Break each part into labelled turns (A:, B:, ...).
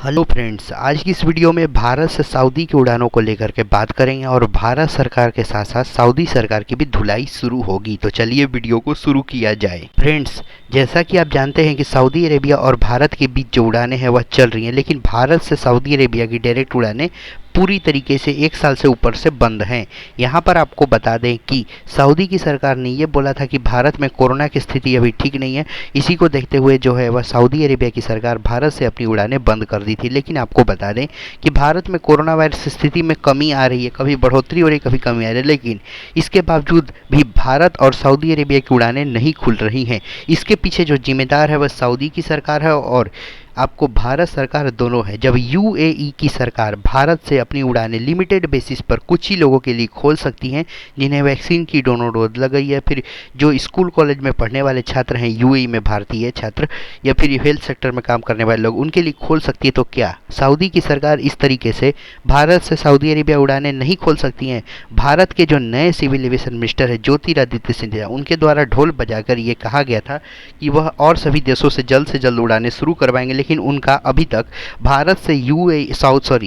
A: Hello friends, आज की इस वीडियो में भारत से सऊदी की उड़ानों को लेकर के बात करेंगे और भारत सरकार के साथ साथ सऊदी सरकार की भी धुलाई शुरू होगी। तो चलिए वीडियो को शुरू किया जाए। फ्रेंड्स, जैसा कि आप जानते हैं कि सऊदी अरेबिया और भारत के बीच जो उड़ानें हैं वह चल रही हैं, लेकिन भारत से सऊदी अरेबिया की डायरेक्ट उड़ानें पूरी तरीके से 1 साल से ऊपर से बंद हैं। यहाँ पर आपको बता दें कि सऊदी की सरकार ने ये बोला था कि भारत में कोरोना की स्थिति अभी ठीक नहीं है। इसी को देखते हुए जो है वह सऊदी अरेबिया की सरकार भारत से अपनी उड़ानें बंद कर दी थी। लेकिन आपको बता दें कि भारत में कोरोना वायरस स्थिति में कमी आ रही है, कभी बढ़ोतरी हो रही है, कभी कमी आ रही है, लेकिन इसके बावजूद भी भारत और सऊदी अरेबिया की उड़ानें नहीं खुल रही हैं। इसके पीछे जो जिम्मेदार है वह सऊदी की सरकार है और आपको भारत सरकार दोनों है। जब यूएई की सरकार भारत से अपनी उड़ानें लिमिटेड बेसिस पर कुछ ही लोगों के लिए खोल सकती हैं जिन्हें वैक्सीन की दोनों डोज लग गई है, फिर जो स्कूल कॉलेज में पढ़ने वाले छात्र हैं यूएई में, भारतीय छात्र या फिर हेल्थ सेक्टर में काम करने वाले लोग, उनके लिए खोल सकती है, तो क्या सऊदी की सरकार इस तरीके से भारत से सऊदी अरेबिया उड़ानें नहीं खोल सकती हैं? भारत के जो नए सिविल एविएशन मिनिस्टर है ज्योतिरादित्य सिंधिया, उनके द्वारा ढोल बजाकर ये कहा गया था कि वह और सभी देशों से जल्द उड़ानें शुरू करवाएंगे, लेकिन उनका अभी तक भारत से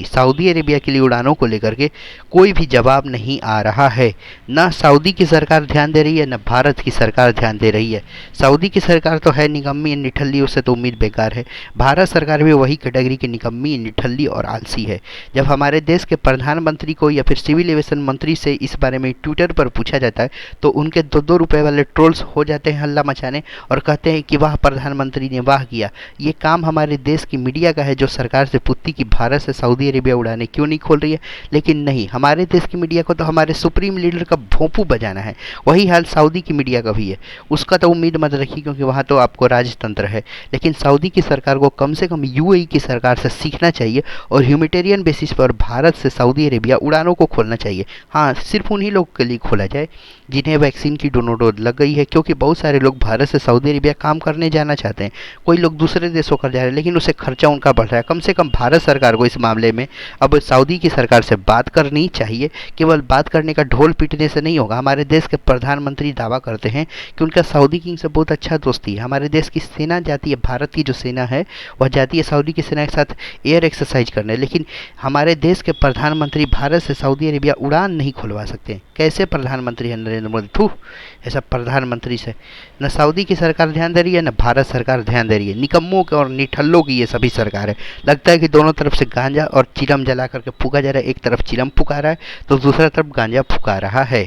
A: सऊदी अरेबिया के लिए उड़ानों को लेकर के कोई भी जवाब नहीं आ रहा है। न सऊदी की सरकार ध्यान दे रही है, न भारत की सरकार ध्यान दे रही है। सऊदी की सरकार तो है निकम्मी निठल्ली, उससे तो उम्मीद बेकार है। भारत सरकार भी वही कैटेगरी की निकम्मी निठल्ली और आलसी है। जब हमारे देश के प्रधानमंत्री को या फिर सिविल एविएशन मंत्री से इस बारे में ट्विटर पर पूछा जाता है तो उनके 2-2 रुपए वाले ट्रोल्स हो जाते हैं हल्ला मचाने और कहते हैं कि वाह प्रधानमंत्री ने वाह किया। ये काम हमारे देश की मीडिया का है जो सरकार से पूछती कि भारत से सऊदी अरेबिया उड़ाने क्यों नहीं खोल रही है। लेकिन नहीं, हमारे देश की मीडिया को तो हमारे सुप्रीम लीडर का भोंपू बजाना है। वही हाल सऊदी की मीडिया का भी है। उसका तो उम्मीद मत रखिए क्योंकि वहाँ तो आपको राजतंत्र है। लेकिन सऊदी की सरकार को कम से कम यूएई की सरकार से सीखना चाहिए और ह्यूमैनिटेरियन बेसिस पर भारत से सऊदी अरेबिया उड़ानों को खोलना चाहिए। हाँ, सिर्फ उन्हीं लोग के लिए खोला जाए जिन्हें वैक्सीन की दोनों डोज लग गई है, क्योंकि बहुत सारे लोग भारत से सऊदी अरेबिया काम करने जाना चाहते हैं। कोई लोग दूसरे देशों का जा रहे हैं, लेकिन उसे खर्चा उनका बढ़ रहा है। कम से कम भारत सरकार को इस मामले में अब सऊदी की सरकार से बात करनी चाहिए। केवल बात करने का ढोल पीटने से नहीं होगा। हमारे देश के प्रधानमंत्री दावा करते हैं कि उनका सऊदी किंग से बहुत अच्छा दोस्ती है। हमारे देश की सेना जाती है, भारत की जो सेना है वह जाती है सऊदी की सेना के साथ एयर एक्सरसाइज करने, लेकिन हमारे देश के प्रधानमंत्री भारत से सऊदी अरेबिया उड़ान नहीं खुलवा सकते। कैसे प्रधानमंत्री है नरेंद्र मोदी? थू, ऐसा प्रधानमंत्री से न सऊदी की सरकार ध्यान दे रही है, न भारत सरकार ध्यान दे रही है। निकम्मों के और निठल्लों की ये सभी सरकार है। लगता है कि दोनों तरफ से गांजा और चिलम जला करके फूका जा रहा है। एक तरफ चिलम फुका रहा है तो दूसरा तरफ गांजा फुका रहा है।